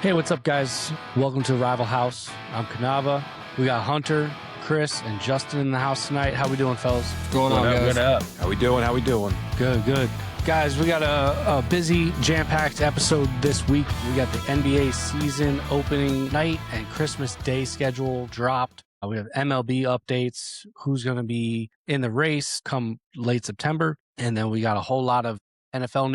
Hey, what's up, guys? Welcome to Rival House. I'm Kanava. We got Hunter, Chris, and Justin in the house tonight. How we doing, fellas? What's going on, guys? What up? How we doing? Good. Guys, we got a busy, jam-packed episode this week. We got the NBA season opening night and Christmas Day schedule dropped. We have MLB updates, who's going to be in the race come late September. And then we got a whole lot of NFL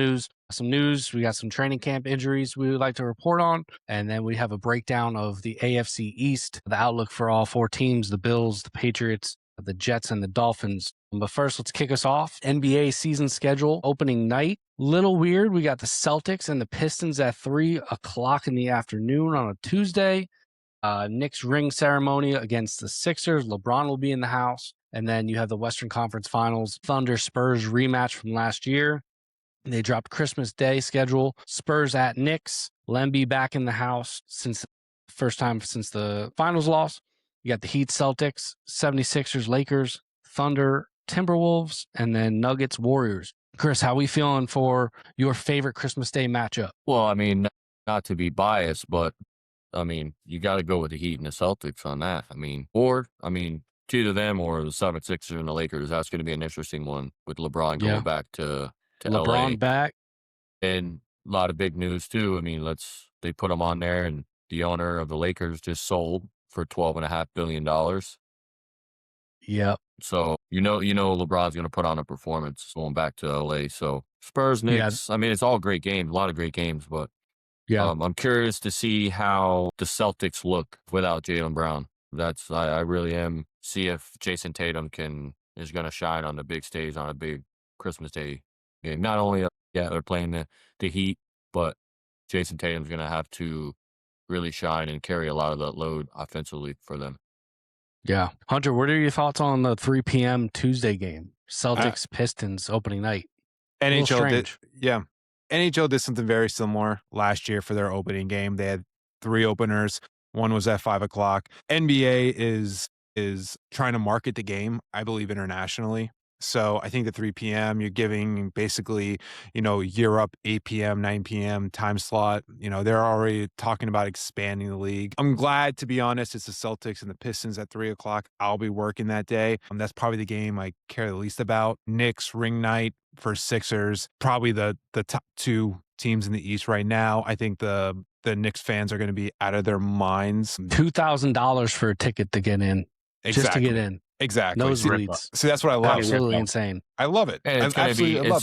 news, we got some training camp injuries we would like to report on, and then we have a breakdown of the AFC East, the outlook for all four teams, the Bills, the Patriots, the Jets, and the Dolphins. But first, let's kick us off. NBA season schedule, opening night. Little weird, we got the Celtics and the Pistons at 3 o'clock in the afternoon on a Tuesday. Knicks ring ceremony against the Sixers. LeBron will be in the house. And then you have the Western Conference Finals, Thunder Spurs rematch from last year. They dropped Christmas Day schedule. Spurs at Knicks. Lemby back in the house since first time since the finals loss. You got the Heat, Celtics, 76ers, Lakers, Thunder, Timberwolves, and then Nuggets, Warriors. Chris, how we feeling for your favorite Christmas Day matchup? Well, I mean, not to be biased, but I mean, you got to go with the Heat and the Celtics on that. It's either them or the 76ers and the Lakers. That's going to be an interesting one with LeBron going back to LeBron LA. back. And a lot of big news too. I mean, they put him on there, and the owner of the Lakers just sold for $12.5 billion. Yep. So you know LeBron's going to put on a performance going back to LA. So Spurs, Knicks. I mean, it's all great games, a lot of great games, but I'm curious to see how the Celtics look without Jaylen Brown. I really am. See if Jason Tatum is going to shine on the big stage on a big Christmas Day game. Not only they're playing the Heat, but Jason Tatum's going to have to really shine and carry a lot of that load offensively for them. Yeah. Hunter, what are your thoughts on the 3 p.m. Tuesday game? Celtics Pistons opening night. NHL did something very similar last year for their opening game. They had 3 openers. One was at 5 o'clock. NBA is trying to market the game, I believe, internationally. So I think the 3 p.m. you're giving basically, Europe 8 p.m., 9 p.m. time slot. They're already talking about expanding the league. I'm glad, to be honest, it's the Celtics and the Pistons at 3 o'clock. I'll be working that day. That's probably the game I care the least about. Knicks ring night for Sixers, probably the top 2 teams in the East right now. I think the Knicks fans are going to be out of their minds. $2,000 for a ticket to get in. Exactly. Just to get in. Exactly. Nosebleeds. See, that's what I love. Absolutely insane. I love it. And it's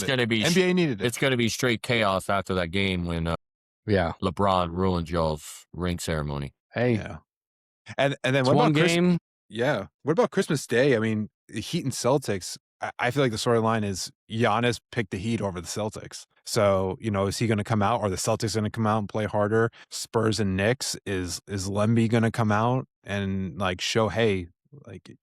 going to be NBA needed it. It's going to be straight chaos after that game when LeBron ruined y'all's ring ceremony. Hey. Yeah. And then it's what one about game? What about Christmas Day? I mean, the Heat and Celtics, I feel like the storyline is Giannis picked the Heat over the Celtics. So, is he going to come out, or the Celtics going to come out and play harder? Spurs and Knicks, is Lemby going to come out and show, hey,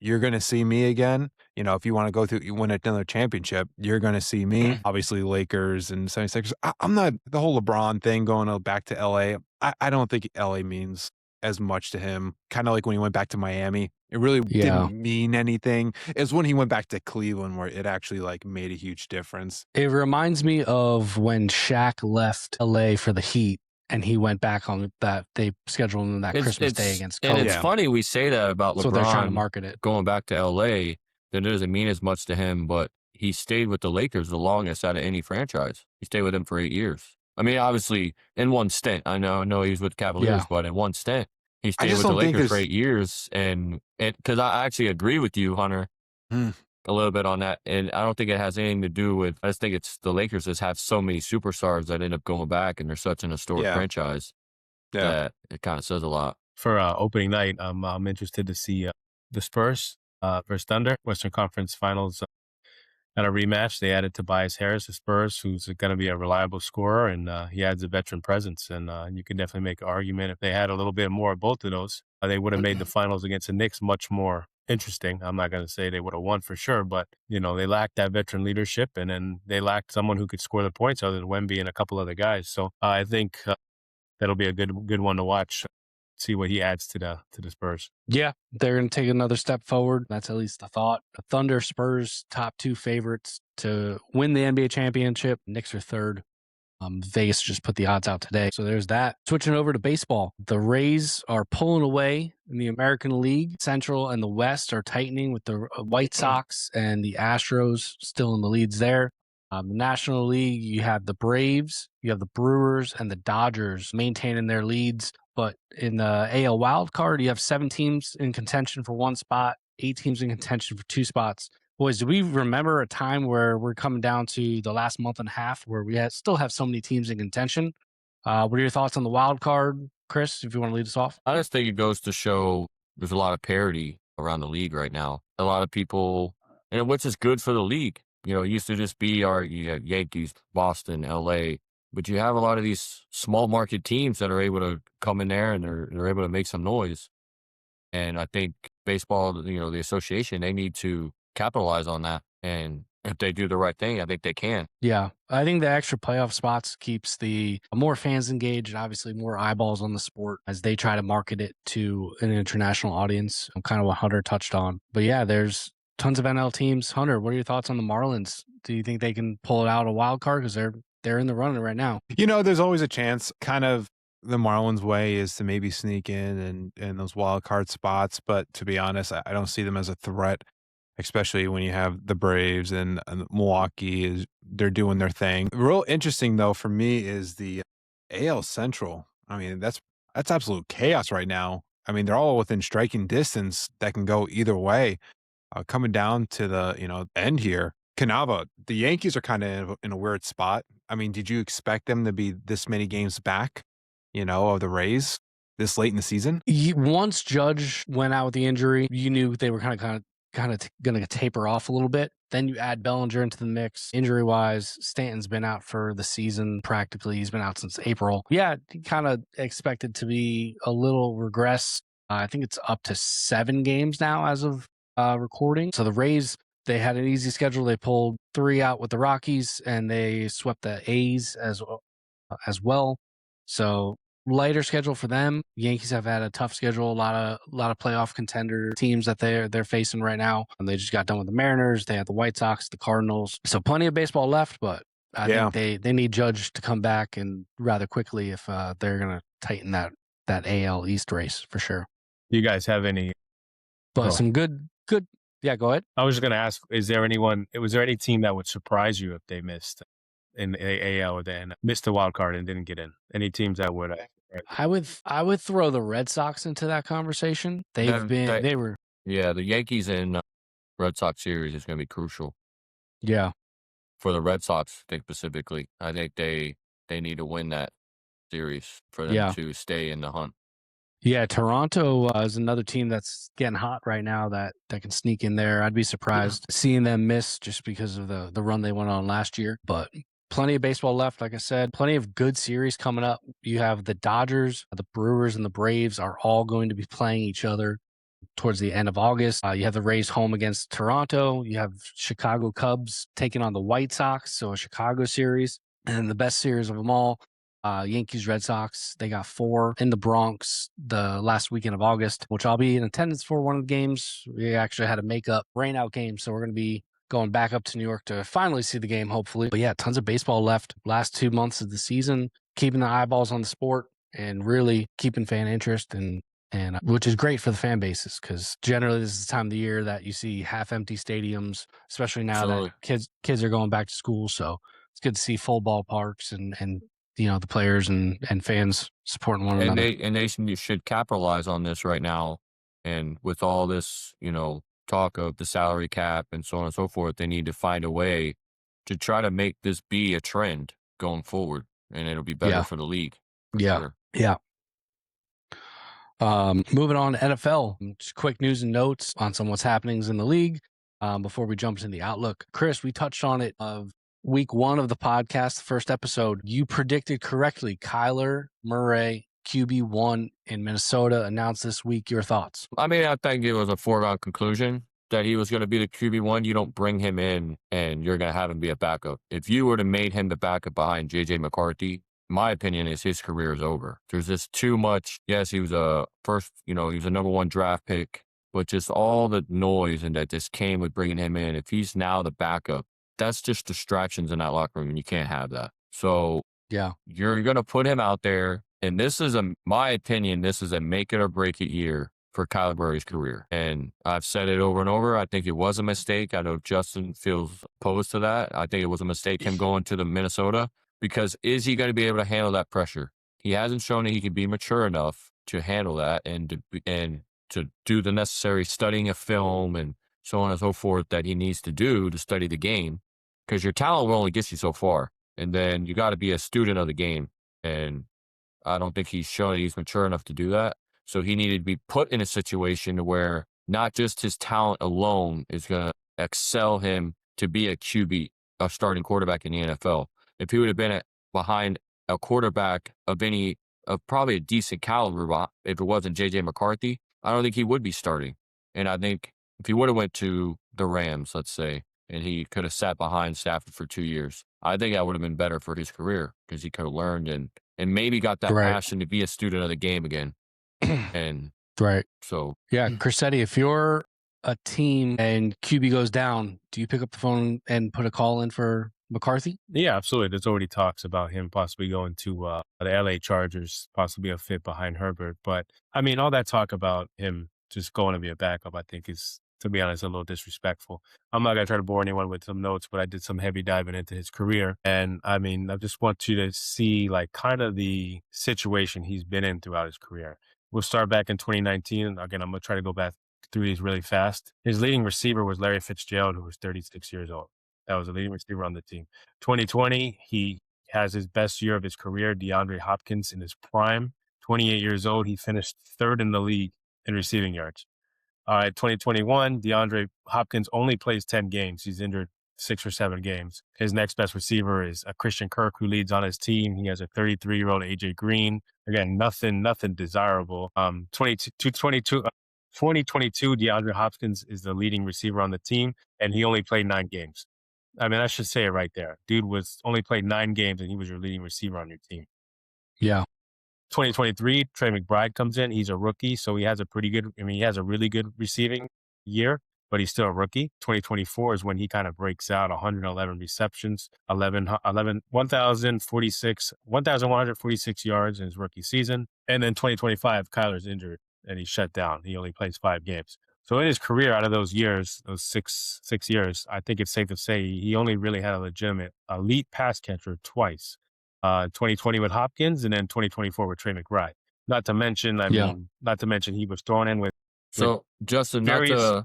you're going to see me again? If you want to go through, you win another championship, you're going to see me. Obviously, Lakers and 76ers. I'm not, the whole LeBron thing going back to LA. I don't think LA means as much to him. Kind of like when he went back to Miami. It really didn't mean anything. It's when he went back to Cleveland where it actually made a huge difference. It reminds me of when Shaq left LA for the Heat and he went back on that. They scheduled him that Christmas Day against Kobe. And it's funny we say that about LeBron. So they're trying to market it. Going back to LA, that doesn't mean as much to him, but he stayed with the Lakers the longest out of any franchise. He stayed with them for 8 years. I mean, obviously, in one stint. I know he was with the Cavaliers, but in one stint. He stayed with the Lakers for 8 years, and because I actually agree with you, Hunter, a little bit on that, and I don't think it has anything to do with. I just think it's the Lakers just have so many superstars that end up going back, and they're such an historic franchise that it kind of says a lot. For opening night, I'm interested to see the Spurs versus Thunder, Western Conference Finals. At a rematch, they added Tobias Harris, the Spurs, who's going to be a reliable scorer, and he adds a veteran presence. And you can definitely make an argument if they had a little bit more of both of those, they would have made the finals against the Knicks much more interesting. I'm not going to say they would have won for sure, but they lacked that veteran leadership, and then they lacked someone who could score the points other than Wemby and a couple other guys. So I think that'll be a good one to watch. See what he adds to the Spurs. Yeah, they're going to take another step forward. That's at least the thought. The Thunder, Spurs, top 2 favorites to win the NBA championship. Knicks are 3rd. Vegas just put the odds out today. So there's that. Switching over to baseball. The Rays are pulling away in the American League. Central and the West are tightening with the White Sox and the Astros still in the leads there. The National League, you have the Braves, you have the Brewers, and the Dodgers maintaining their leads. But in the AL wild card, you have 7 teams in contention for 1 spot, 8 teams in contention for 2 spots. Boys, do we remember a time where we're coming down to the last month and a half where we still have so many teams in contention? What are your thoughts on the wild card, Chris, if you want to lead us off? I just think it goes to show there's a lot of parity around the league right now. A lot of people, and which is good for the league. It used to just be you have Yankees, Boston, LA, but you have a lot of these small market teams that are able to come in there and they're able to make some noise. And I think baseball, the association, they need to capitalize on that. And if they do the right thing, I think they can. Yeah. I think the extra playoff spots keeps the more fans engaged and obviously more eyeballs on the sport as they try to market it to an international audience. Kind of what Hunter touched on. But yeah, there's tons of NL teams. Hunter, what are your thoughts on the Marlins? Do you think they can pull it out a wild card? Because they're in the running right now. There's always a chance. Kind of the Marlins' way is to maybe sneak in those wild card spots. But to be honest, I don't see them as a threat, especially when you have the Braves and Milwaukee they're doing their thing. Real interesting though for me is the AL Central. I mean, that's absolute chaos right now. I mean, they're all within striking distance that can go either way. Coming down to the end here, Canava, the Yankees are kind of in a weird spot. I mean, did you expect them to be this many games back, of the Rays this late in the season? Once Judge went out with the injury, you knew they were kind of going to taper off a little bit. Then you add Bellinger into the mix. Injury-wise, Stanton's been out for the season practically. He's been out since April. Yeah, he kind of expected to be a little regress. I think it's up to 7 games now as of recording. So the Rays, they had an easy schedule. They pulled 3 out with the Rockies, and they swept the A's as well. So lighter schedule for them. Yankees have had a tough schedule. A lot of playoff contender teams that they're facing right now. And they just got done with the Mariners. They had the White Sox, the Cardinals. So plenty of baseball left, but I think they need Judge to come back and rather quickly if they're going to tighten that AL East race for sure. Do you guys have any? But some good. Yeah, go ahead. I was just going to ask: was there any team that would surprise you if they missed in the AL and missed the wild card and didn't get in? Any teams that would? I would throw the Red Sox into that conversation. They were. Yeah, the Yankees and Red Sox series is going to be crucial. Yeah. For the Red Sox, I think specifically, I think they need to win that series for them to stay in the hunt. Yeah, Toronto is another team that's getting hot right now that can sneak in there. I'd be surprised seeing them miss just because of the run they went on last year. But plenty of baseball left, like I said. Plenty of good series coming up. You have the Dodgers, the Brewers, and the Braves are all going to be playing each other towards the end of August. You have the Rays home against Toronto. You have Chicago Cubs taking on the White Sox, so a Chicago series. And the best series of them all, Yankees, Red Sox, they got 4 in the Bronx the last weekend of August, which I'll be in attendance for one of the games. We actually had a makeup rainout game, so we're going to be going back up to New York to finally see the game, hopefully. But yeah, tons of baseball left. Last 2 months of the season, keeping the eyeballs on the sport and really keeping fan interest, and which is great for the fan bases because generally this is the time of the year that you see half-empty stadiums, especially now that kids are going back to school. So it's good to see full ballparks and the players and fans supporting one another. And they should capitalize on this right now. And with all this, talk of the salary cap and so on and so forth, they need to find a way to try to make this be a trend going forward. And it'll be better for the league. Sure. Yeah. Moving on to NFL, just quick news and notes on some what's happenings in the league before we jump into the outlook. Chris, we touched on it of week 1 of the podcast, the first episode. You predicted correctly Kyler Murray, QB1 in Minnesota, announced this week. Your thoughts? I mean, I think it was a foregone conclusion that he was going to be the QB1. You don't bring him in and you're going to have him be a backup. If you would have made him the backup behind J.J. McCarthy, my opinion is his career is over. There's just too much. Yes, he was a first, he was a number 1 draft pick, but just all the noise and that just came with bringing him in. If he's now the backup, that's just distractions in that locker room, and you can't have that. So Yeah. You're going to put him out there. And this is, my opinion, this is a make it or break it year for Kyler Murray's career. And I've said it over and over. I think it was a mistake. I know Justin feels opposed to that. I think it was a mistake him going to the Minnesota, because is he going to be able to handle that pressure? He hasn't shown that he can be mature enough to handle that and to do the necessary studying of film and so on and so forth that he needs to do to study the game, because your talent will only get you so far. And then you got to be a student of the game. And I don't think he's shown he's mature enough to do that. So he needed to be put in a situation where not just his talent alone is going to excel him to be a QB, a starting quarterback in the NFL. If he would have been behind a quarterback of probably a decent caliber, if it wasn't J.J. McCarthy, I don't think he would be starting. And I think if he would have went to the Rams, let's say, and he could have sat behind Stafford for 2 years, I think that would have been better for his career, because he could have learned and maybe got that passion to be a student of the game again. And so yeah, Crissetti, if you're a team and QB goes down, do you pick up the phone and put a call in for McCarthy? Yeah, absolutely. There's already talks about him possibly going to the LA Chargers, possibly a fit behind Herbert. But I mean, all that talk about him just going to be a backup, I think is, to be honest, a little disrespectful. I'm not going to try to bore anyone with some notes, but I did some heavy diving into his career. And I mean, I just want you to see like kind of the situation he's been in throughout his career. We'll start back in 2019. Again, I'm going to try to go back through these really fast. His leading receiver was Larry Fitzgerald, who was 36 years old. That was the leading receiver on the team. 2020, he has his best year of his career, DeAndre Hopkins in his prime. 28 years old, he finished third in the league in receiving yards. 2021, DeAndre Hopkins only plays 10 games. He's injured 6 or 7 games. His next best receiver is Christian Kirk, who leads on his team. He has a 33-year-old AJ Green. Again, nothing desirable. 2022, DeAndre Hopkins is the leading receiver on the team, and he only played 9 games. I mean, I should say it right there. Dude was only played 9 games, and he was your leading receiver on your team. Yeah. 2023, Trey McBride comes in. He's a rookie, so he has he has a really good receiving year, but he's still a rookie. 2024 is when he kind of breaks out, 111 receptions, 1,146 yards in his rookie season. And then 2025, Kyler's injured, and he's shut down. He only plays 5 games. So in his career, out of those years, those six years, I think it's safe to say he only really had a legitimate elite pass catcher twice. 2020 with Hopkins, and then 2024 with Trey McBride. Not to mention, he was thrown in with. So Justin, So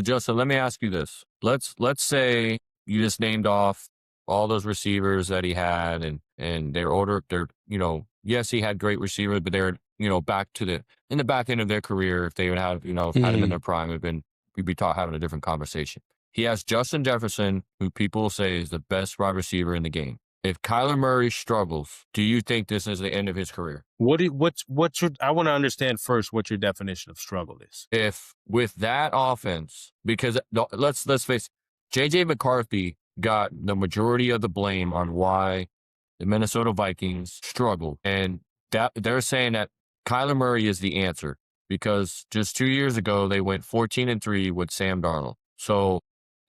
Justin, let me ask you this. Let's say you just named off all those receivers that he had, and yes, he had great receivers, but they're back to in the back end of their career. If they would have had him in their prime, we'd be having a different conversation. He has Justin Jefferson, who people say is the best wide receiver in the game. If Kyler Murray struggles, do you think this is the end of his career? I want to understand first what your definition of struggle is. If with that offense, because let's face it, J.J. McCarthy got the majority of the blame on why the Minnesota Vikings struggled, and that they're saying that Kyler Murray is the answer, because just 2 years ago they went 14-3 with Sam Darnold. So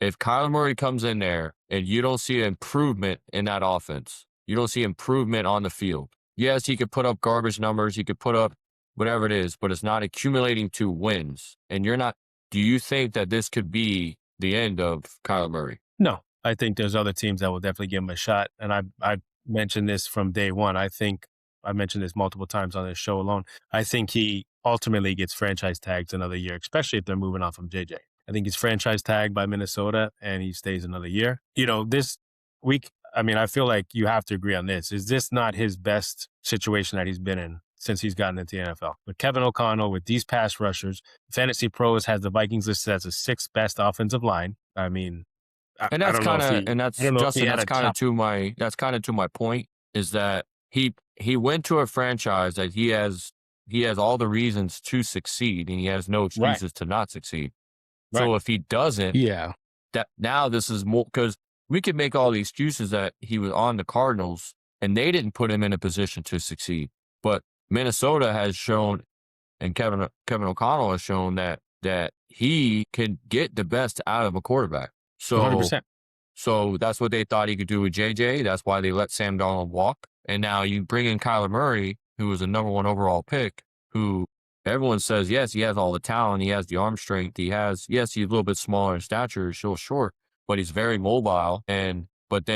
if Kyler Murray comes in there and you don't see improvement in that offense, you don't see improvement on the field. Yes, he could put up garbage numbers, he could put up whatever it is, but it's not accumulating to wins. And do you think that this could be the end of Kyler Murray? No, I think there's other teams that will definitely give him a shot. And I mentioned this from day one. I think I mentioned this multiple times on this show alone. I think he ultimately gets franchise tagged another year, especially if they're moving off from JJ. I think he's franchise tagged by Minnesota and he stays another year. This week, I mean, I feel like you have to agree on this. Is this not his best situation that he's been in since he's gotten into the NFL? With Kevin O'Connell, with these pass rushers, Fantasy Pros has the Vikings listed as the 6th best offensive line. I mean, that's kind of to my point, is that he went to a franchise that he has all the reasons to succeed, and he has no excuses to not succeed. Right. So if he doesn't, that now this is more, because we could make all the excuses that he was on the Cardinals and they didn't put him in a position to succeed. But Minnesota has shown, and Kevin O'Connell has shown that he can get the best out of a quarterback. So 100%. So that's what they thought he could do with JJ. That's why they let Sam Darnold walk. And now you bring in Kyler Murray, who was a number 1 overall pick, who everyone says, yes, he has all the talent. He has the arm strength. Yes, he's a little bit smaller in stature, he's still short, but he's very mobile. But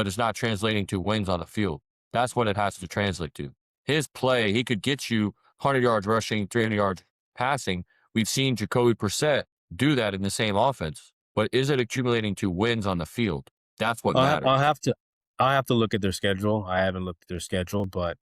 it's not translating to wins on the field. That's what it has to translate to. His play, he could get you 100 yards rushing, 300 yards passing. We've seen Jacoby Brissett do that in the same offense. But is it accumulating to wins on the field? That's what matters. I'll have to look at their schedule. I haven't looked at their schedule, but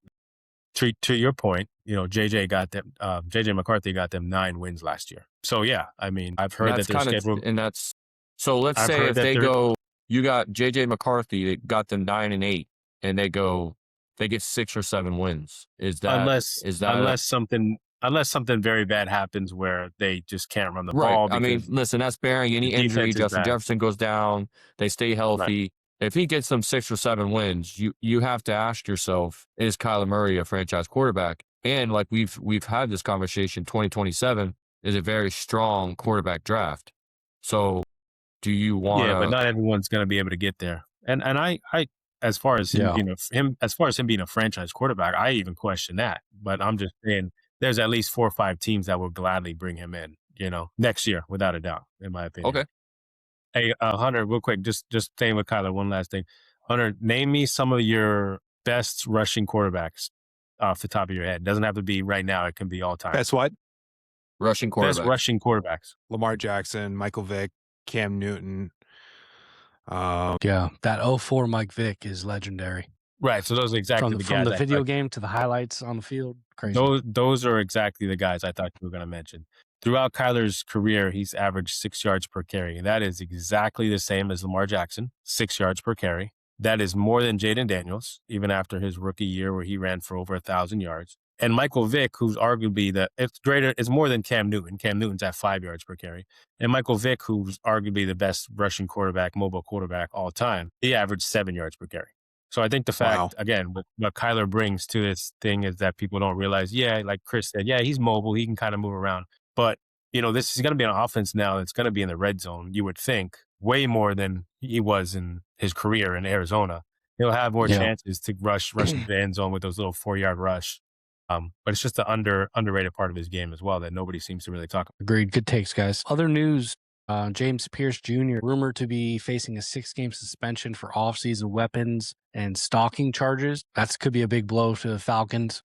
to your point, JJ McCarthy got them 9 wins last year. So yeah, I mean, I've heard that their schedule, and that's so. Let's say if they go, you got JJ McCarthy, they got them 9-8, and they get 6 or 7 wins. Unless something very bad happens where they just can't run the ball. I mean, listen, that's bearing any injury. Justin Jefferson goes down, they stay healthy. Right. If he gets them 6 or 7 wins, you have to ask yourself, is Kyler Murray a franchise quarterback? And like we've had this conversation, 2027 is a very strong quarterback draft. So do you want? Yeah, but not everyone's going to be able to get there. And I as far as him being a franchise quarterback, I even question that. But I'm just saying, there's at least 4 or 5 teams that will gladly bring him in, next year, without a doubt, in my opinion. Okay. Hey, Hunter, real quick, just staying with Kyler, one last thing. Hunter, name me some of your best rushing quarterbacks off the top of your head. Doesn't have to be right now. It can be all time. Best what? Rushing quarterbacks. Best rushing quarterbacks. Lamar Jackson, Michael Vick, Cam Newton. Yeah, that 04 Mike Vick is legendary. Right, so those are exactly the guys. From the video game to the highlights on the field, crazy. Those are exactly the guys I thought you were going to mention. Throughout Kyler's career, he's averaged 6 yards per carry. And that is exactly the same as Lamar Jackson, 6 yards per carry. That is more than Jaden Daniels, even after his rookie year where he ran for over 1,000 yards. And Michael Vick, who's arguably it's more than Cam Newton. Cam Newton's at 5 yards per carry. And Michael Vick, who's arguably the best rushing quarterback, mobile quarterback all time, he averaged 7 yards per carry. So I think the fact, again, what Kyler brings to this thing is that people don't realize, like Chris said, he's mobile. He can kind of move around. But, this is going to be an offense now that's going to be in the red zone, you would think, way more than he was in his career in Arizona. He'll have more chances to rush into the end zone with those little 4-yard rush. But it's just the underrated part of his game as well that nobody seems to really talk about. Agreed. Good takes, guys. Other news, James Pierce Jr., rumored to be facing a 6-game suspension for off-season weapons and stalking charges. That could be a big blow to the Falcons.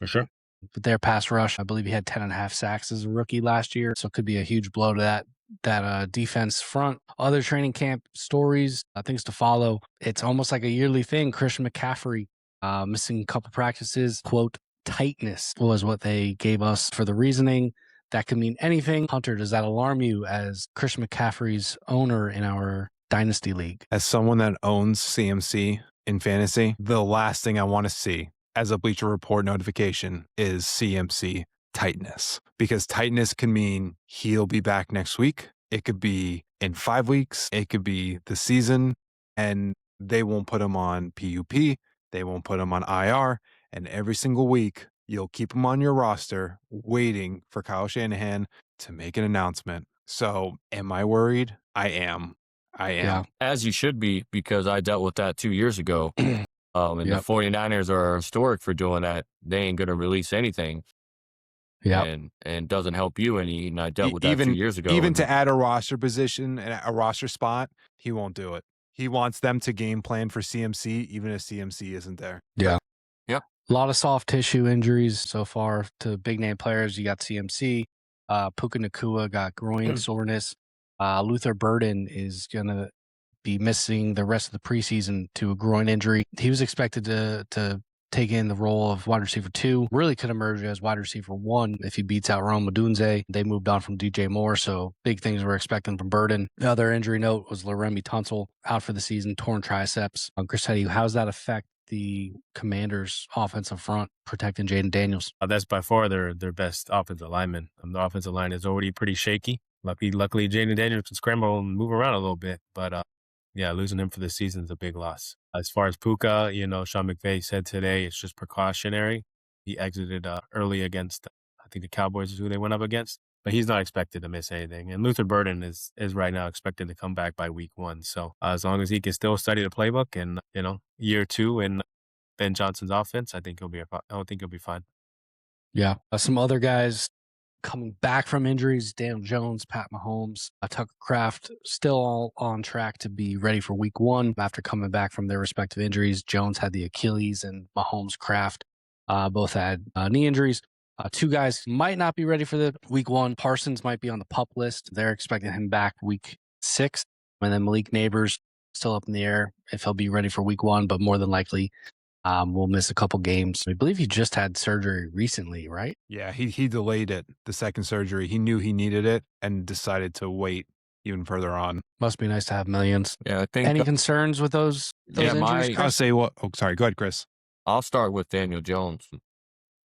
For sure. With their pass rush, I believe he had 10.5 sacks as a rookie last year. So it could be a huge blow to that defense front. Other training camp stories, things to follow. It's almost like a yearly thing. Christian McCaffrey missing a couple practices. Quote, tightness was what they gave us for the reasoning. That could mean anything. Hunter, does that alarm you as Christian McCaffrey's owner in our Dynasty League? As someone that owns CMC in fantasy, the last thing I want to see as a Bleacher Report notification is CMC tightness, because tightness can mean he'll be back next week. It could be in 5 weeks. It could be the season, and they won't put him on PUP. They won't put him on IR. And every single week, you'll keep him on your roster waiting for Kyle Shanahan to make an announcement. So am I worried? I am. Yeah. As you should be, because I dealt with that 2 years ago. And the 49ers are historic for doing that. They ain't going to release anything. Yeah. And doesn't help you any. And I dealt with that 2 years ago. Even to add a roster position and a roster spot, he won't do it. He wants them to game plan for CMC, even if CMC isn't there. Yeah. Yep. A lot of soft tissue injuries so far to big name players. You got CMC. Puka Nacua got groin soreness. Luther Burden is going to be missing the rest of the preseason to a groin injury. He was expected to take in the role of wide receiver 2. Really could emerge as wide receiver 1 if he beats out Rome Odunze. They moved on from DJ Moore, so big things we're expecting from Burden. The other injury note was Laremy Tunsil out for the season, torn triceps. Chris, how does that affect the Commanders' offensive front protecting Jaden Daniels? That's by far their best offensive lineman. The offensive line is already pretty shaky. Luckily, Jaden Daniels can scramble and move around a little bit, but losing him for the season is a big loss. As far as Puka, Sean McVay said today it's just precautionary. He exited early against, I think the Cowboys is who they went up against. but he's not expected to miss anything. And Luther Burden is right now expected to come back by week 1. So as long as he can still study the playbook and, year 2 in Ben Johnson's offense, I think he'll be fine. Yeah. Some other guys coming back from injuries: Daniel Jones, Pat Mahomes, Tucker Kraft, still all on track to be ready for week 1 after coming back from their respective injuries. Jones had the Achilles, and Mahomes, Kraft both had knee injuries. 2 guys might not be ready for the week 1. Parsons might be on the PUP list. They're expecting him back week 6. And then Malik Neighbors still up in the air if he'll be ready for week 1, but more than likely we'll miss a couple games. I believe he just had surgery recently, right? Yeah, he delayed it, the second surgery. He knew he needed it and decided to wait even further on. Must be nice to have millions. Yeah, I think. Any concerns with those injuries? I'll say what. Oh, sorry. Go ahead, Chris. I'll start with Daniel Jones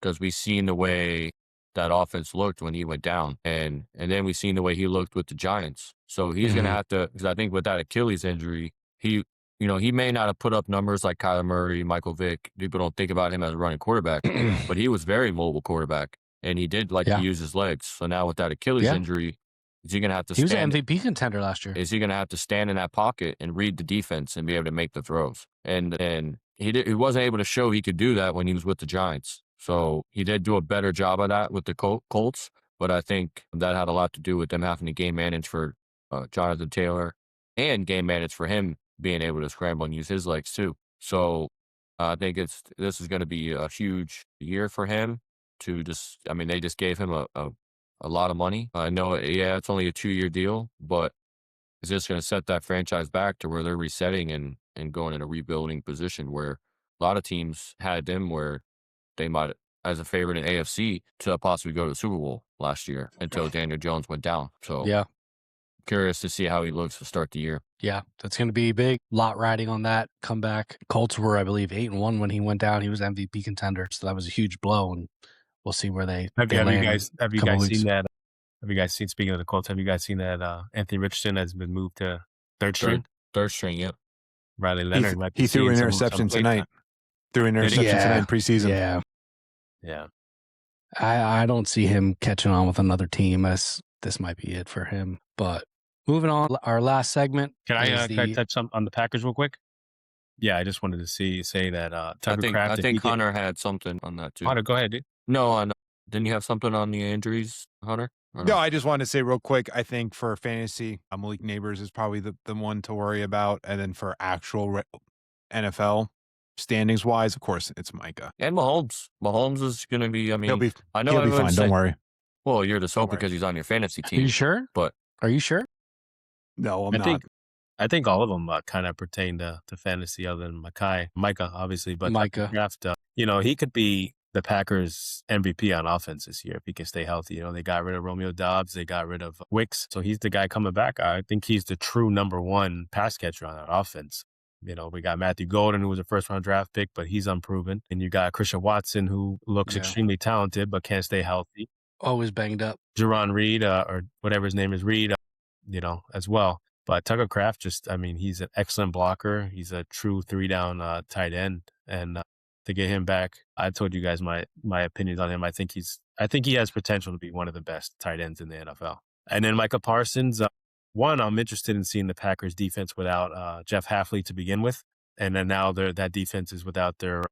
because we've seen the way that offense looked when he went down, and then we've seen the way he looked with the Giants. So he's going to have to, because I think with that Achilles injury, he may not have put up numbers like Kyler Murray, Michael Vick. People don't think about him as a running quarterback, but he was very mobile quarterback, and he did like to use his legs. So now with that Achilles injury, is he going to have to He was an MVP contender last year. Is he going to have to stand in that pocket and read the defense and be able to make the throws? And he wasn't able to show he could do that when he was with the Giants. So he did do a better job of that with the Colts, but I think that had a lot to do with them having to game manage for Jonathan Taylor and game manage for him being able to scramble and use his legs too. So I think this is going to be a huge year for him to they just gave him a lot of money. I know, it's only a 2-year deal, but is this going to set that franchise back to where they're resetting and going in a rebuilding position where a lot of teams had them where they might, as a favorite in AFC, to possibly go to the Super Bowl last year until Daniel Jones went down. So yeah, curious to see how he looks to start the year. Yeah, that's going to be big. Lot riding on that comeback. Colts were, I believe, 8-1 when he went down. He was MVP contender, so that was a huge blow, and we'll see where they have land. Have you guys seen that? Have you guys seen? Speaking of the Colts, have you guys seen that Anthony Richardson has been moved to third string? Third string, yep. Riley Leonard he threw an interception tonight. Threw an interception tonight preseason. Yeah. I don't see him catching on with another team. This might be it for him. But moving on, our last segment. Can I touch on the Packers real quick? Yeah, I just wanted to say that Tucker Kraft. I think Hunter had something on that too. Hunter, go ahead, dude. No, didn't you have something on the injuries, Hunter? No, I just wanted to say real quick, I think for fantasy, Malik Neighbors is probably the one to worry about. And then for actual NFL standings wise, of course, it's Micah. And Mahomes. Mahomes is going to be, he'll be fine. Don't worry. Well, you're just hoping because he's on your fantasy team. Are you sure? But are you sure? No, I'm not. I think all of them kind of pertain to fantasy other than Micah, obviously. But Micah, Kraft, he could be the Packers MVP on offense this year if he can stay healthy. They got rid of Romeo Doubs. They got rid of Wicks. So he's the guy coming back. I think he's the true number 1 pass catcher on that offense. We got Matthew Golden, who was a first-round draft pick, but he's unproven. And you got Christian Watson, who looks extremely talented but can't stay healthy. Always banged up. Jerron Reed, or whatever his name is, Reed, as well. But Tucker Kraft he's an excellent blocker. He's a true 3-down tight end. And to get him back, I told you guys my opinions on him. I think he has potential to be one of the best tight ends in the NFL. And then Micah Parsons, I'm interested in seeing the Packers defense without Jeff Hafley to begin with. And then now that defense is without their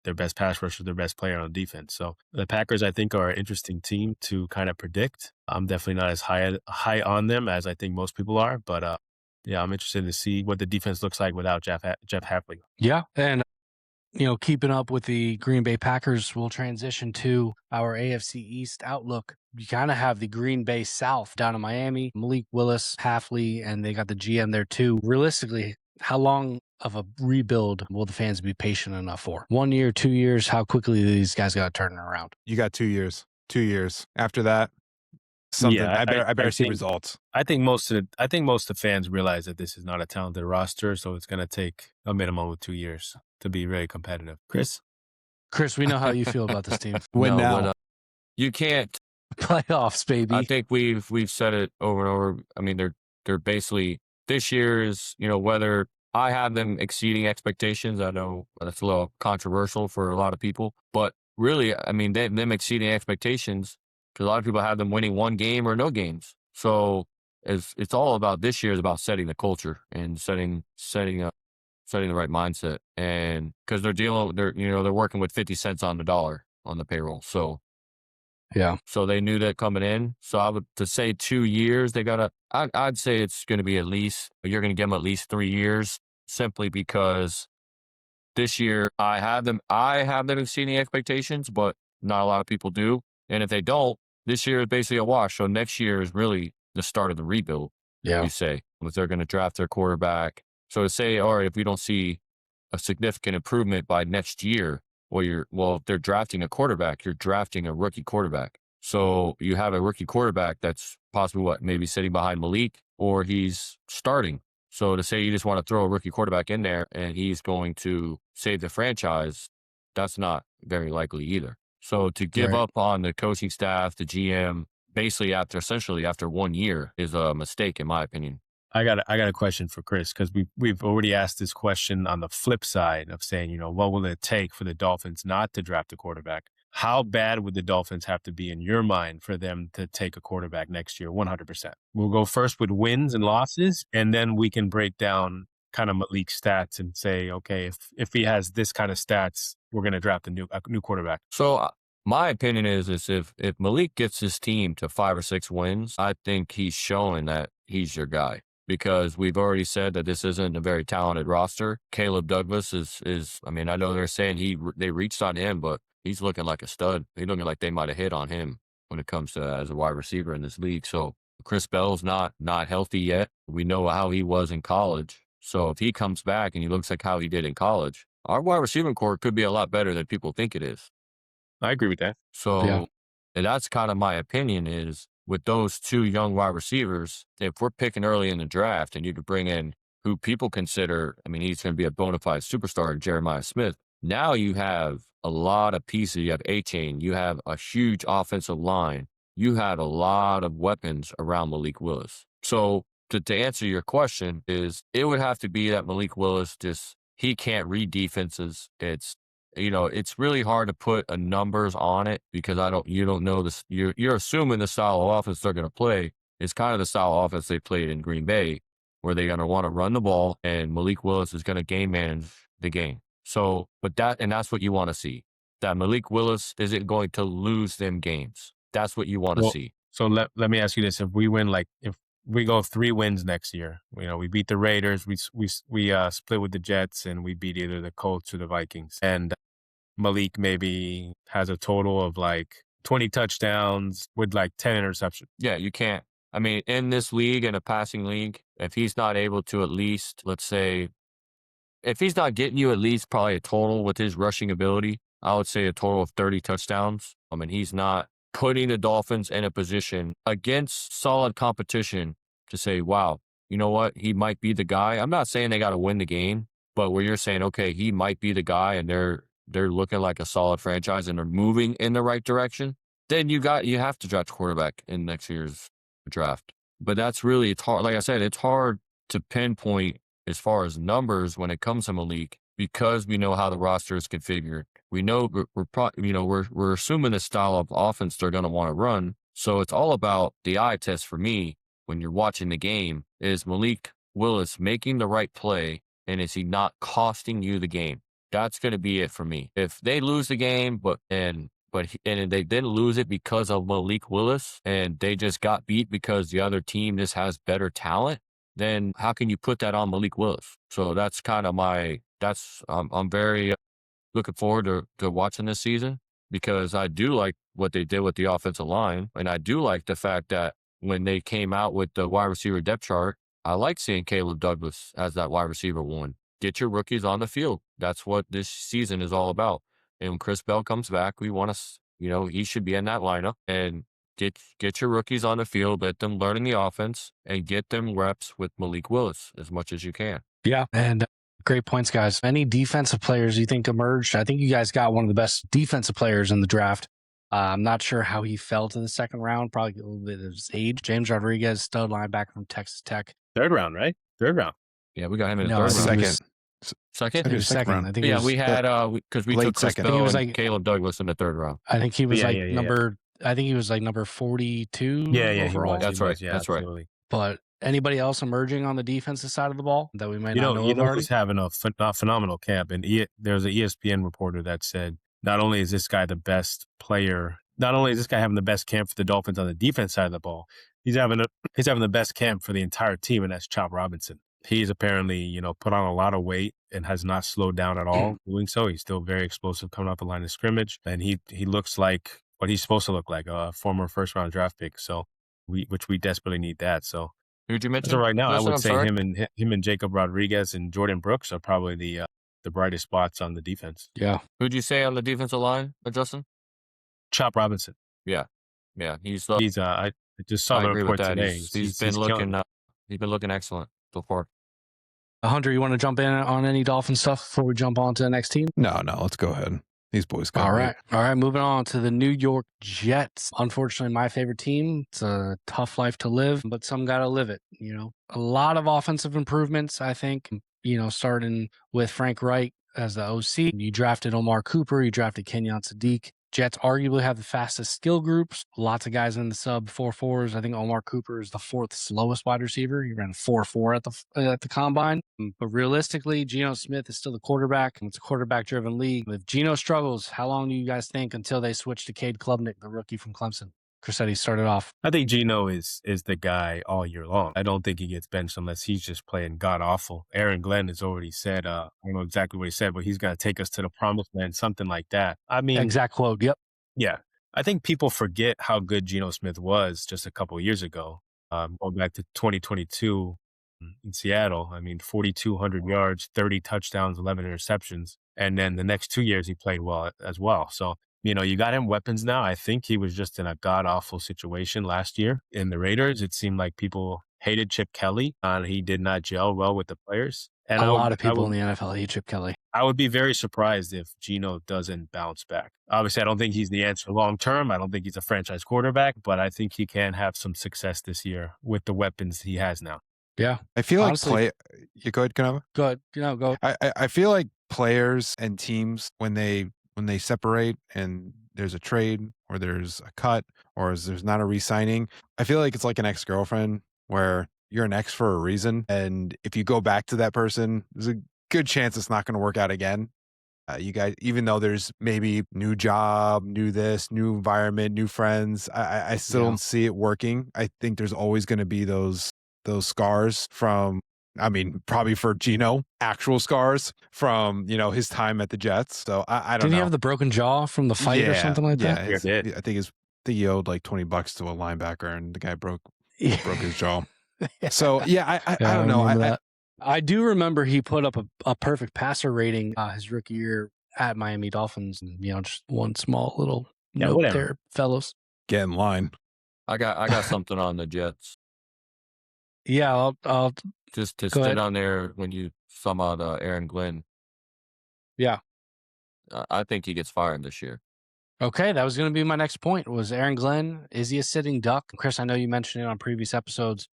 best pass rusher, their best player on defense. So the Packers, I think, are an interesting team to kind of predict. I'm definitely not as high on them as I think most people are, but I'm interested to see what the defense looks like without Jeff Hafley. Yeah, and keeping up with the Green Bay Packers, we'll transition to our AFC East outlook. You kind of have the Green Bay South down in Miami, Malik Willis, Hafley, and they got the GM there too. Realistically, how long of a rebuild will the fans be patient enough for? 1 year, 2 years? How quickly do these guys got to turn it around? You got 2 years. 2 years. After that, I better see results. I think most of the fans realize that this is not a talented roster, so it's going to take a minimum of 2 years to be really competitive. Chris, we know how you feel about this team. You can't. Playoffs, baby. I think we've said it over and over. They're basically, this year is, whether I have them exceeding expectations. I know that's a little controversial for a lot of people, but really, them exceeding expectations because a lot of people have them winning one game or no games. So it's all about this year is about setting the culture and setting the right mindset. And because they're working with 50 cents on the dollar on the payroll. So yeah. So they knew that coming in. So I would to say 2 years, I'd say it's going to be you're going to give them at least 3 years, simply because this year I have them exceeding expectations, but not a lot of people do. And if they don't, this year is basically a wash. So next year is really the start of the rebuild. Yeah. You say, if they're going to draft their quarterback. So to say, all right, if we don't see a significant improvement by next year, if they're drafting a quarterback, you're drafting a rookie quarterback. So you have a rookie quarterback that's possibly maybe sitting behind Malik, or he's starting. So to say you just want to throw a rookie quarterback in there and he's going to save the franchise, that's not very likely either. So to give up on the coaching staff, the GM, basically after 1 year is a mistake, in my opinion. I got a question for Chris, because we've already asked this question on the flip side of saying, what will it take for the Dolphins not to draft a quarterback? How bad would the Dolphins have to be in your mind for them to take a quarterback next year? 100%. We'll go first with wins and losses, and then we can break down kind of Malik's stats and say, okay, if he has this kind of stats, we're going to draft a new quarterback. So my opinion is if Malik gets his team to 5 or 6 wins, I think he's showing that he's your guy. Because we've already said that this isn't a very talented roster. Caleb Douglas is I mean, I know they're saying they reached on him, but he's looking like a stud. He's looking like they might have hit on him when it comes to as a wide receiver in this league. So Chris Bell's not healthy yet. We know how he was in college. So if he comes back and he looks like how he did in college, our wide receiving core could be a lot better than people think it is. I agree with that. So and that's kind of my opinion is, with those 2 young wide receivers, if we're picking early in the draft and you could bring in who people consider, I mean, he's going to be a bona fide superstar, Jeremiah Smith. Now you have a lot of pieces. You have A-Chain. You have a huge offensive line. You have a lot of weapons around Malik Willis. So to answer your question is, it would have to be that Malik Willis he can't read defenses. It's really hard to put a numbers on it because you don't know this. You're assuming the style of offense they're going to play is kind of the style of offense they played in Green Bay, where they're going to want to run the ball and Malik Willis is going to game manage the game. So, that's what you want to see. That Malik Willis isn't going to lose them games. That's what you want to see. So let me ask you this: if we win, if we go 3 wins next year, we beat the Raiders, we split with the Jets, and we beat either the Colts or the Vikings, and Malik maybe has a total of 20 touchdowns with 10 interceptions. Yeah, you can't. I mean, in this league, in a passing league, if he's not able to at least, let's say, if he's not getting you at least probably a total with his rushing ability, I would say a total of 30 touchdowns. I mean, he's not putting the Dolphins in a position against solid competition to say, wow, you know what? He might be the guy. I'm not saying they got to win the game, but where you're saying, okay, he might be the guy and they're looking like a solid franchise and they're moving in the right direction, then you have to draft a quarterback in next year's draft. But it's hard. Like I said, it's hard to pinpoint as far as numbers when it comes to Malik, because we know how the roster is configured. We know we're assuming the style of offense they're going to want to run. So it's all about the eye test for me when you're watching the game. Is Malik Willis making the right play, and is he not costing you the game? That's going to be it for me. If they lose the game, and they didn't lose it because of Malik Willis, and they just got beat because the other team just has better talent, then how can you put that on Malik Willis? So that's kind of I'm very looking forward to watching this season, because I do like what they did with the offensive line, and I do like the fact that when they came out with the wide receiver depth chart, I like seeing Caleb Douglas as that wide receiver 1. Get your rookies on the field. That's what this season is all about. And when Chris Bell comes back, we want to, he should be in that lineup, and get your rookies on the field, let them learn in the offense, and get them reps with Malik Willis as much as you can. Yeah, and great points, guys. Any defensive players you think emerged? I think you guys got one of the best defensive players in the draft. I'm not sure how he fell to the second round, probably a little bit of his age. James Rodriguez, stud linebacker from Texas Tech. 3rd round, right? 3rd round. Yeah, we got him in the 3rd round. Second. It was second round. I think. Yeah, we had because we took Chris Bell and Caleb Douglas in the 3rd round. I think he was number I think he was like number 42 overall. That's right. Yeah, that's absolutely. right. But anybody else emerging on the defensive side of the ball that we might not know of already? He's having a phenomenal camp. And there's an ESPN reporter that said, not only is this guy the best player, not only is this guy having the best camp for the Dolphins on the defense side of the ball, he's having the best camp for the entire team, and that's Chop Robinson. He's apparently, put on a lot of weight and has not slowed down at all doing so. He's still very explosive coming off the line of scrimmage, and he looks like what he's supposed to look like, a former first-round draft pick. So which we desperately need that. So who'd you mention? so right now, I would say sorry? him and Jacob Rodriguez and Jordan Brooks are probably the brightest spots on the defense. Yeah. Who'd you say on the defensive line, Justin? Chop Robinson. Yeah. He's I just saw the report today. He's been looking excellent so far. Hunter, you want to jump in on any Dolphin stuff before we jump on to the next team? No, let's go ahead. These boys got it. All right. Moving on to the New York Jets. Unfortunately, my favorite team. It's a tough life to live, but some got to live it. A lot of offensive improvements, I think, starting with Frank Reich as the OC. You drafted Omar Cooper. You drafted Kenyon Sadiq. Jets arguably have the fastest skill groups. Lots of guys in the sub 4.4s. I think Omar Cooper is the fourth slowest wide receiver. He ran 4.4 at the combine. But realistically, Geno Smith is still the quarterback. It's a quarterback-driven league. If Geno struggles, how long do you guys think until they switch to Cade Klubnik, the rookie from Clemson? Crissetti started off. I think Geno is the guy all year long. I don't think he gets benched unless he's just playing god-awful. Aaron Glenn has already said, I don't know exactly what he said, but he's going to take us to the promised land, something like that. I mean, exact quote, yep. Yeah. I think people forget how good Geno Smith was just a couple of years ago. Going back to 2022 in Seattle, 4,200 yards, 30 touchdowns, 11 interceptions. And then the next 2 years, he played well as well. So, you got him weapons now. I think he was just in a god-awful situation last year. In the Raiders, it seemed like people hated Chip Kelly, and he did not gel well with the players. And a lot of people in the NFL hate Chip Kelly. I would be very surprised if Geno doesn't bounce back. Obviously, I don't think he's the answer long-term. I don't think he's a franchise quarterback, but I think he can have some success this year with the weapons he has now. Yeah. I feel honestly, you go ahead, Canova? Go ahead. Go. I feel like players and teams, when they separate and there's a trade or there's a cut or there's not a re-signing, I feel like it's like an ex-girlfriend where you're an ex for a reason. And if you go back to that person, there's a good chance it's not going to work out again. You guys, even though there's maybe new job, new this, new environment, new friends, I still don't see it working. I think there's always going to be those scars from, probably for Geno, actual scars from, his time at the Jets. So I don't know. Did he have the broken jaw from the fight or something like that? Yeah, I think he owed like $20 to a linebacker and the guy broke his jaw. So I don't know. I do remember he put up a perfect passer rating his rookie year at Miami Dolphins. And, just one small little note there, fellows. Get in line. I got something on the Jets. Yeah, I'll just to sit on there when you sum out Aaron Glenn. Yeah, I think he gets fired this year. Okay, that was going to be my next point. Was Aaron Glenn, is he a sitting duck? Chris, I know you mentioned it on previous episodes.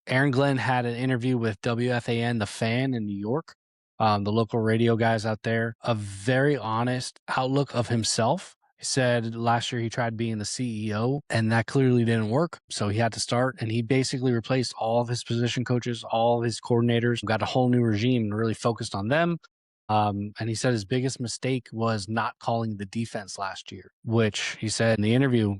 Aaron Glenn had an interview with WFAN, The Fan in New York, the local radio guys out there, a very honest outlook of himself. He said last year he tried being the CEO, and that clearly didn't work, so he had to start, and he basically replaced all of his position coaches, all of his coordinators, got a whole new regime and really focused on them. And he said his biggest mistake was not calling the defense last year, which he said in the interview,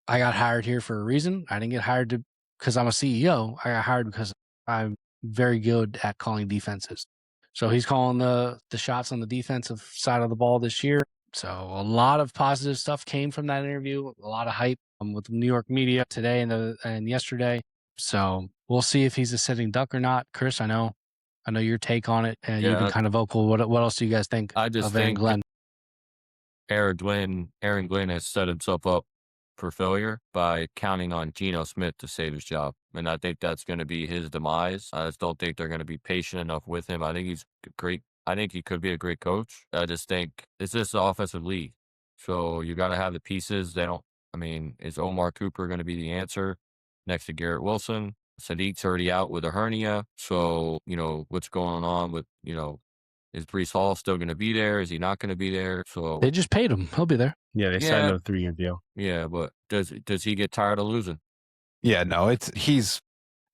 I got hired here for a reason. I didn't get hired because I'm a CEO. I got hired because I'm very good at calling defenses. So he's calling the shots on the defensive side of the ball this year. So a lot of positive stuff came from that interview, a lot of hype with the New York media today and yesterday. So we'll see if he's a sitting duck or not. Chris, I know your take on it, and you've been kind of vocal. What else do you guys think of Aaron Glenn? Aaron Glenn has set himself up for failure by counting on Geno Smith to save his job. And I think that's going to be his demise. I just don't think they're going to be patient enough with him. I think he's great. I think he could be a great coach. I just think it's just an offensive league. So you got to have the pieces. Is Omar Cooper going to be the answer next to Garrett Wilson? Sadiq's already out with a hernia. So, what's going on with, Is Brees Hall still going to be there? Is he not going to be there? So they just paid him. He'll be there. Yeah, they signed a 3-year deal. Yeah, but does he get tired of losing? Yeah, no, he's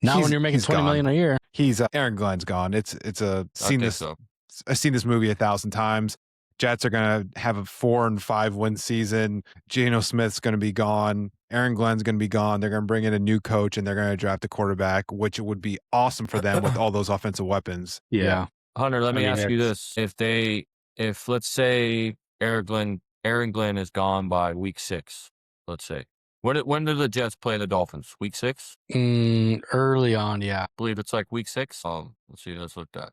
not when you're making $20 million a year. He's Aaron Glenn's gone. I've seen this movie 1,000 times. Jets are going to have a 4 and 5 win season. Geno Smith's going to be gone. Aaron Glenn's going to be gone. They're going to bring in a new coach and they're going to draft a quarterback, which would be awesome for them with all those offensive weapons. Yeah. Hunter, let me ask you this. If let's say Aaron Glenn is gone by week 6, let's say. When do the Jets play the Dolphins? Week 6? Early on, yeah. I believe it's like week 6. Let's see. Let's look at that.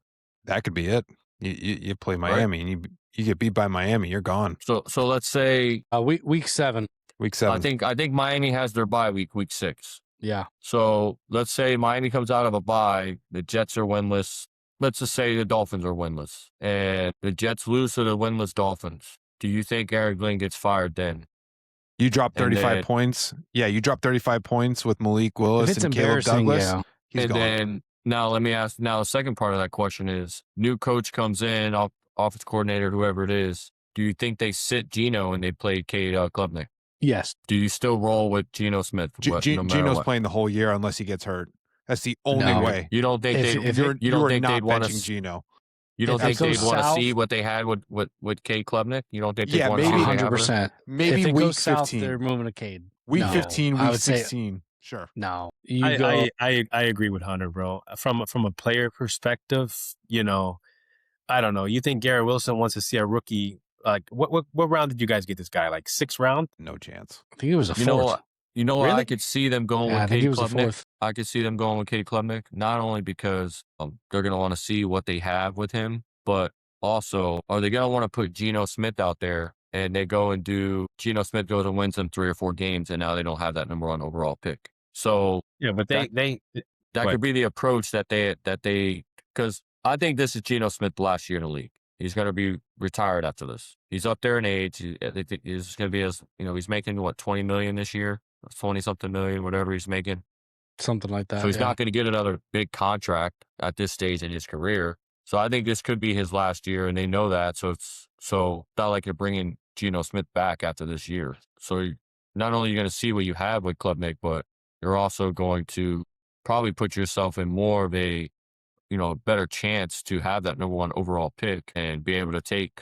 That could be it. You play Miami and you get beat by Miami, you're gone. So let's say week 7. Week 7. I think Miami has their bye week 6. Yeah. So let's say Miami comes out of a bye, the Jets are winless. Let's just say the Dolphins are winless, and the Jets lose to the winless Dolphins. Do you think Aaron Glenn gets fired then? You drop 35 points. Yeah, you drop 35 points with Malik Willis and Caleb Douglas. Yeah. He's gone. Then now let me ask. Now the second part of that question is: new coach comes in, offense coordinator, whoever it is. Do you think they sit Geno and they play Cade Klubnik? Yes. Do you still roll with Geno Smith? Geno's playing the whole year unless he gets hurt. That's the only way. You don't think you don't think they'd want to Geno? You don't think they'd want to see what they had with Cade Klubnik? You don't think they'd want to see 100%. Maybe if it week goes 15. South, they're moving to Cade. Week 15, week 16. Sure. No. I agree with Hunter, bro. From a player perspective, I don't know. You think Garrett Wilson wants to see a rookie? Like, what round did you guys get this guy? Like 6th round? No chance. I think it was a 4th. You know what? Really? I could see them going with Cade Klubnik. I could see them going with Cade Klubnik, not only because they're going to want to see what they have with him, but also, are they going to want to put Geno Smith out there and they go and Geno Smith goes and wins them 3 or 4 games and now they don't have that number 1 overall pick. So yeah, but that could be the approach that they, because I think this is Geno Smith's last year in the league. He's going to be retired after this. He's up there in age. He's going to be he's making what, 20 million this year, 20 something million, whatever he's making. Something like that. So he's not going to get another big contract at this stage in his career. So I think this could be his last year, and they know that. So it's not like you're bringing Geno Smith back after this year. So not only are you going to see what you have with Klubnik, but you're also going to probably put yourself in more of a better chance to have that number 1 overall pick and be able to take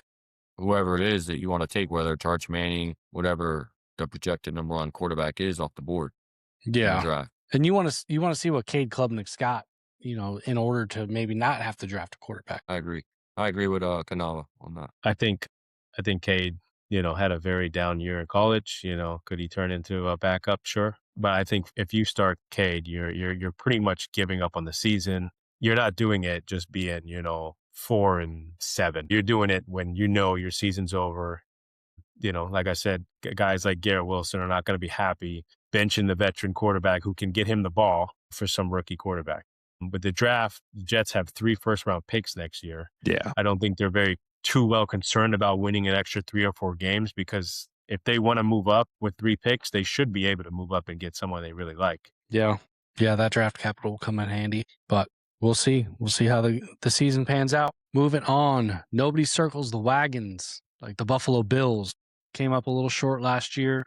whoever it is that you want to take, whether it's Arch Manning, whatever the projected number 1 quarterback is off the board. Yeah. In the draft. And you want to see what Cade Klubnik's got, in order to maybe not have to draft a quarterback. I agree with Kanava on that. I think Cade, had a very down year in college. Could he turn into a backup? Sure. But I think if you start Cade, you're pretty much giving up on the season. You're not doing it just being, 4 and 7. You're doing it when your season's over. Like I said, guys like Garrett Wilson are not going to be happy benching the veteran quarterback who can get him the ball for some rookie quarterback. With the draft, the Jets have 3 first-round picks next year. Yeah. I don't think they're too well concerned about winning an extra 3 or 4 games, because if they want to move up with 3 picks, they should be able to move up and get someone they really like. Yeah. Yeah, that draft capital will come in handy, but we'll see. We'll see how the season pans out. Moving on, nobody circles the wagons like the Buffalo Bills. Came up a little short last year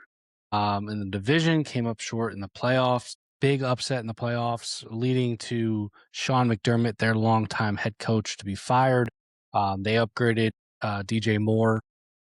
in the division, came up short in the playoffs. Big upset in the playoffs, leading to Sean McDermott, their longtime head coach, to be fired. They upgraded DJ Moore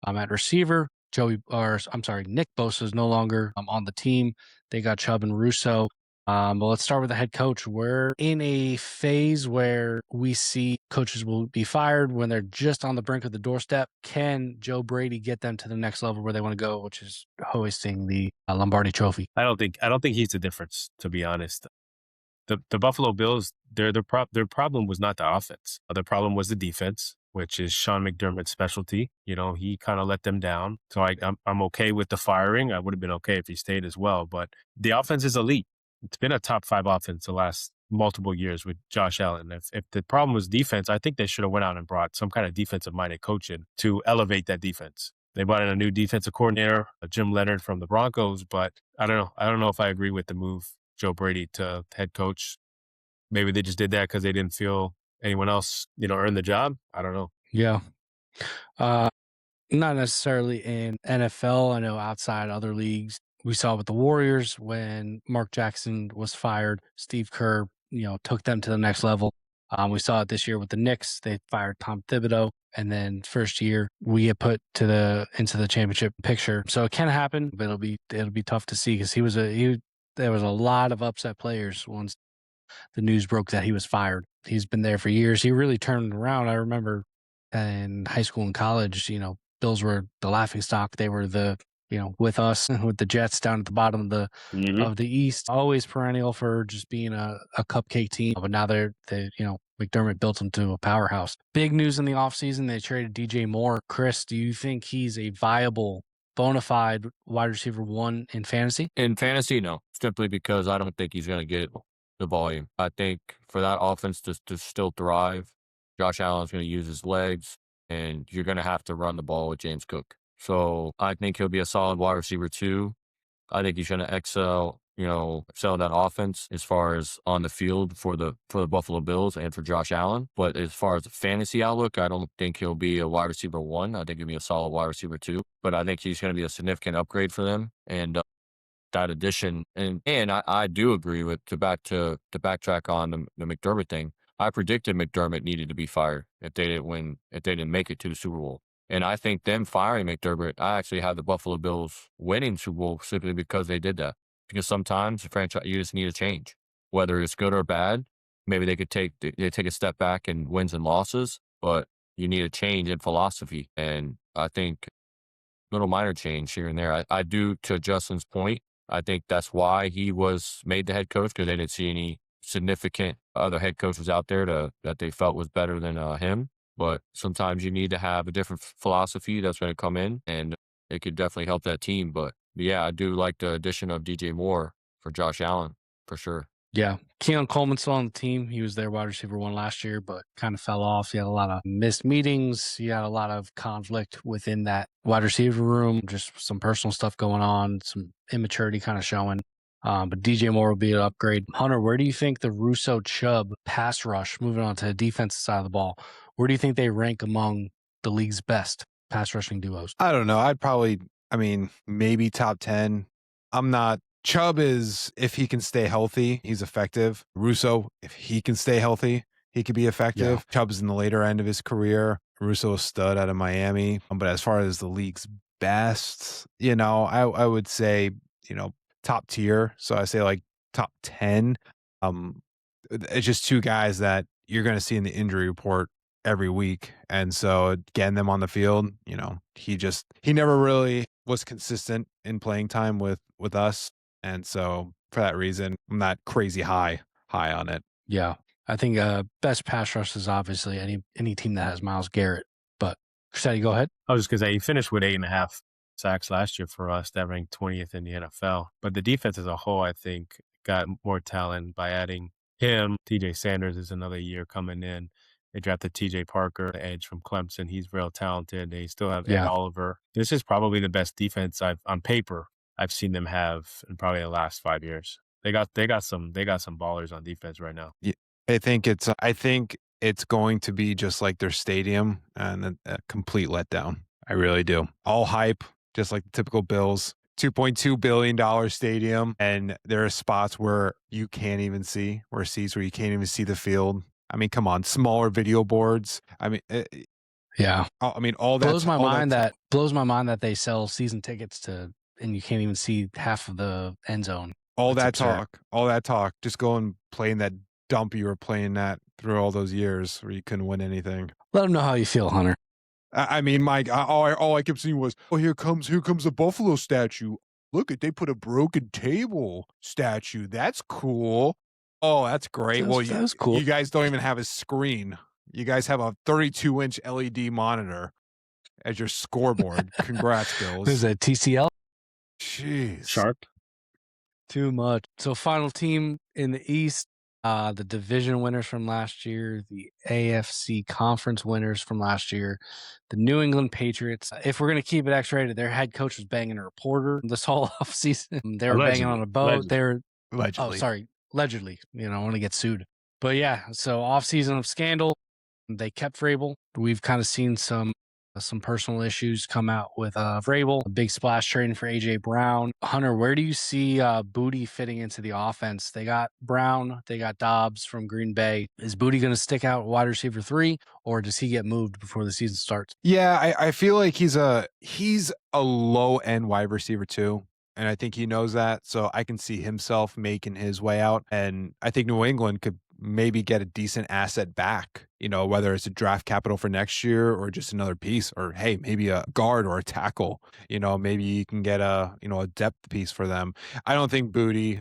at receiver. Nick Bosa is no longer on the team. They got Chubb and Russo. But let's start with the head coach. We're in a phase where we see coaches will be fired when they're just on the brink of the doorstep. Can Joe Brady get them to the next level where they want to go, which is hoisting the Lombardi Trophy? I don't think he's the difference, to be honest. The Buffalo Bills, their problem was not the offense. The problem was the defense, which is Sean McDermott's specialty. He kind of let them down. So I'm okay with the firing. I would have been okay if he stayed as well. But the offense is elite. It's been a top 5 offense the last multiple years with Josh Allen. If the problem was defense, I think they should have went out and brought some kind of defensive-minded coach in to elevate that defense. They brought in a new defensive coordinator, Jim Leonard from the Broncos, but I don't know. I don't know if I agree with the move, Joe Brady to head coach. Maybe they just did that because they didn't feel anyone else, earned the job. I don't know. Yeah. Not necessarily in NFL. I know outside other leagues, we saw with the Warriors when Mark Jackson was fired, Steve Kerr, took them to the next level. We saw it this year with the Knicks. They fired Tom Thibodeau, and then first year we get put into the championship picture. So it can happen, but it'll be tough to see because there was a lot of upset players once the news broke that he was fired. He's been there for years. He really turned it around. I remember in high school and college, Bills were the laughingstock. They were with us, with the Jets down at the bottom of the East, always perennial for just being a cupcake team. But now they're McDermott built them to a powerhouse. Big news in the offseason, they traded DJ Moore. Chris, do you think he's a viable, bona fide wide receiver one in fantasy? In fantasy, no. Simply because I don't think he's going to get the volume. I think for that offense to still thrive, Josh Allen's going to use his legs, and you're going to have to run the ball with James Cook. So I think he'll be a solid wide receiver too. I think he's going to excel in that offense as far as on the field for the Buffalo Bills and for Josh Allen. But as far as the fantasy outlook, I don't think he'll be a wide receiver one. I think he'll be a solid wide receiver two. But I think he's going to be a significant upgrade for them. And that addition, and I do agree with to backtrack on the McDermott thing. I predicted McDermott needed to be fired if they didn't make it to the Super Bowl. And I think them firing McDermott, I actually have the Buffalo Bills winning Super Bowl simply because they did that. Because sometimes the franchise, you just need a change, whether it's good or bad. Maybe they could take a step back in wins and losses, but you need a change in philosophy. And I think little minor change here and there. I do, to Justin's point, I think that's why he was made the head coach, because they didn't see any significant other head coaches out there that they felt was better than him. But sometimes you need to have a different philosophy that's going to come in, and it could definitely help that team. But yeah, I do like the addition of DJ Moore for Josh Allen, for sure. Yeah. Keon Coleman's still on the team. He was their wide receiver one last year, but kind of fell off. He had a lot of missed meetings. He had a lot of conflict within that wide receiver room, just some personal stuff going on, some immaturity kind of showing. But DJ Moore will be an upgrade. Hunter, where do you think the Russo-Chubb pass rush, moving on to the defensive side of the ball, where do you think they rank among the league's best pass rushing duos? I don't know. Maybe top 10. Chubb is, if he can stay healthy, he's effective. Russo, if he can stay healthy, he could be effective. Yeah. Chubb's in the later end of his career. Russo a stud out of Miami. But as far as the league's best, I would say, top tier. So I say like top 10. It's just two guys that you're going to see in the injury report every week. And so getting them on the field, he never really was consistent in playing time with us. And so for that reason, I'm not crazy high on it. Yeah. I think best pass rush is obviously any team that has Myles Garrett. But Shetty, go ahead. I was just going to say, he finished with 8.5 sacks last year for us, that ranked 20th in the NFL. But the defense as a whole, I think, got more talent by adding him. TJ Sanders is another year coming in. They drafted TJ Parker, the edge from Clemson. He's real talented. They still have Ed Oliver. This is probably the best defense on paper I've seen them have in probably the last 5 years. They got some ballers on defense right now. Yeah, I think it's going to be just like their stadium and a complete letdown. I really do. All hype, just like the typical Bills. $2.2 billion stadium, and there are spots where you can't even see, seats where you can't even see the field. I mean, come on, smaller video boards. I mean, yeah. I mean, all that blows my mind that they sell season tickets to, and you can't even see half of the end zone. All that talk. Just go and play in that dump you were playing at through all those years where you couldn't win anything. Let them know how you feel, Hunter. I mean, Mike, all I kept seeing was, oh, here comes the Buffalo statue. Look they put a broken table statue. That's cool. Oh, that's great. That's cool. You guys don't even have a screen. You guys have a 32-inch LED monitor as your scoreboard. Congrats, Bills. This is a TCL. Jeez. Sharp. Too much. So final team in the East, the division winners from last year, the AFC conference winners from last year, the New England Patriots. If we're going to keep it X-rated, their head coach was banging a reporter this whole offseason. They were banging on a boat. Allegedly. Allegedly. I want to get sued. But yeah, so offseason of scandal. They kept Vrabel. We've kind of seen some personal issues come out with Vrabel, a big splash trading for A.J. Brown. Hunter, where do you see Booty fitting into the offense? They got Brown, they got Dobbs from Green Bay. Is Booty going to stick out wide receiver 3, or does he get moved before the season starts? Yeah, I feel like he's a low-end wide receiver 2. And I think he knows that. So I can see himself making his way out. And I think New England could maybe get a decent asset back, whether it's a draft capital for next year or just another piece, or hey, maybe a guard or a tackle, maybe you can get a depth piece for them. I don't think Booty,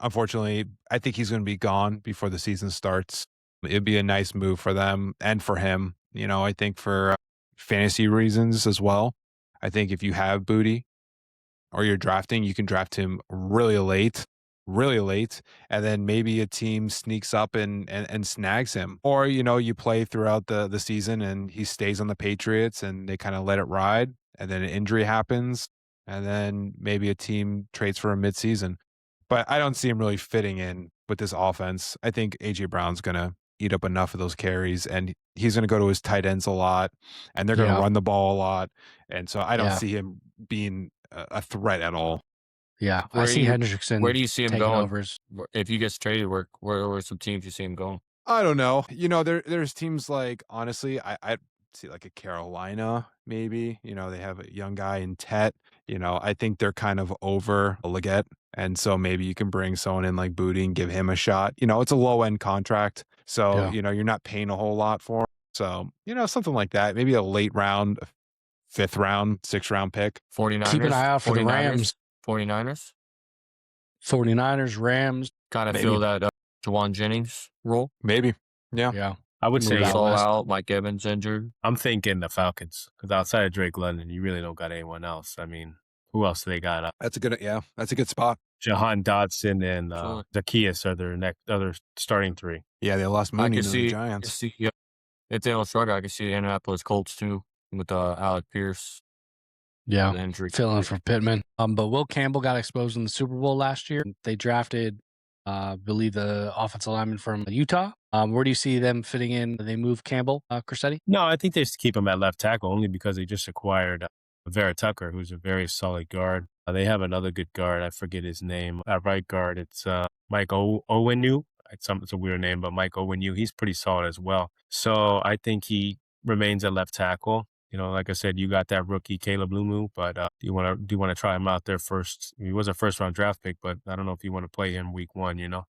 unfortunately, I think he's going to be gone before the season starts. It'd be a nice move for them and for him. I think for fantasy reasons as well. I think if you have Booty, or you're drafting, you can draft him really late, and then maybe a team sneaks up and snags him. Or, you play throughout the season and he stays on the Patriots and they kind of let it ride, and then an injury happens, and then maybe a team trades for a midseason. But I don't see him really fitting in with this offense. I think A.J. Brown's going to eat up enough of those carries, and he's going to go to his tight ends a lot, and they're going to run the ball a lot. And so I don't see him being a threat at all. Yeah, I see Hendrickson. Where do you see him going? Overs. If he gets traded, where are some teams you see him going? I don't know. There's teams like, honestly, I'd see like a Carolina, maybe. They have a young guy in Tet. I think they're kind of over Leggett. And so maybe you can bring someone in like Booty and give him a shot. It's a low-end contract. So, you're not paying a whole lot for him. So, something like that. Maybe a late round, 5th round, 6th round pick. 49ers. Keep an eye out for the Rams. 49ers. 49ers, Rams. Kind of feel that Juwan Jennings role. Maybe. Yeah. Yeah. I would say all out. Mike Evans injured. I'm thinking the Falcons, because outside of Drake London, you really don't got anyone else. I mean, who else do they got? That's a good spot. Jahan Dodson and Zacchaeus are their other starting 3. Yeah, they lost Mooney to the Giants. If they don't struggle, I can see the Indianapolis Colts too with Alec Pierce. Yeah, filling for Pittman. But Will Campbell got exposed in the Super Bowl last year. They drafted, I believe, the offensive lineman from Utah. Where do you see them fitting in? They move Campbell, Corsetti? No, I think they just keep him at left tackle only because they just acquired Vera Tucker, who's a very solid guard. They have another good guard. I forget his name. At right guard, it's Mike Owenu. It's a weird name, but Mike Owenu, he's pretty solid as well. So I think he remains at left tackle. Like I said, you got that rookie Caleb Lumu, but do you want to try him out there first? He was a 1st-round draft pick, but I don't know if you want to play him week 1. So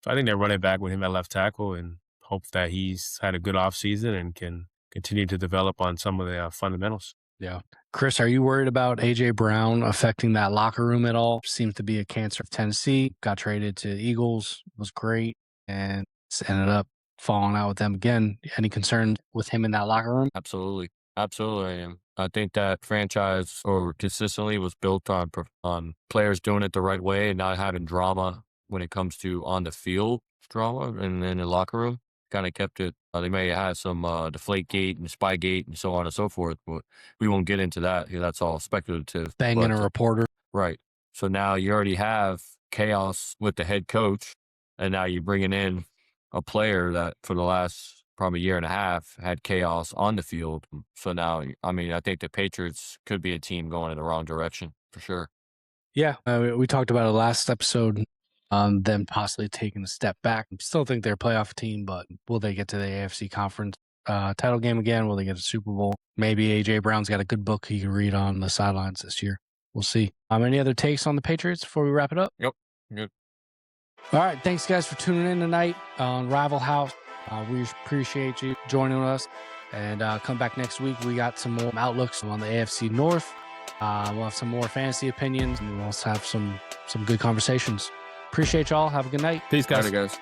I think they're running back with him at left tackle and hope that he's had a good offseason and can continue to develop on some of the fundamentals. Yeah. Chris, are you worried about A.J. Brown affecting that locker room at all? Seems to be a cancer of Tennessee. Got traded to Eagles, was great, and ended up falling out with them again. Any concern with him in that locker room? Absolutely. Absolutely, I am. I think that franchise consistently was built on players doing it the right way and not having drama when it comes to on the field drama, and in the locker room kind of kept it. They may have some Deflategate and Spygate and so on and so forth, but we won't get into that because that's all speculative. Banging a reporter. Right. So now you already have chaos with the head coach, and now you're bringing in a player that for the last probably year and a half had chaos on the field. So now, I think the Patriots could be a team going in the wrong direction for sure. Yeah, we talked about it last episode, them possibly taking a step back. Still think they're a playoff team, but will they get to the AFC conference title game again? Will they get a Super Bowl? Maybe A.J. Brown's got a good book he can read on the sidelines this year. We'll see. Any other takes on the Patriots before we wrap it up? Yep. Good. All right. Thanks, guys, for tuning in tonight on Rival House. We appreciate you joining us, and come back next week. We got some more outlooks on the AFC North. We'll have some more fantasy opinions, and we'll also have some good conversations. Appreciate y'all. Have a good night. Peace, guys. All right, guys.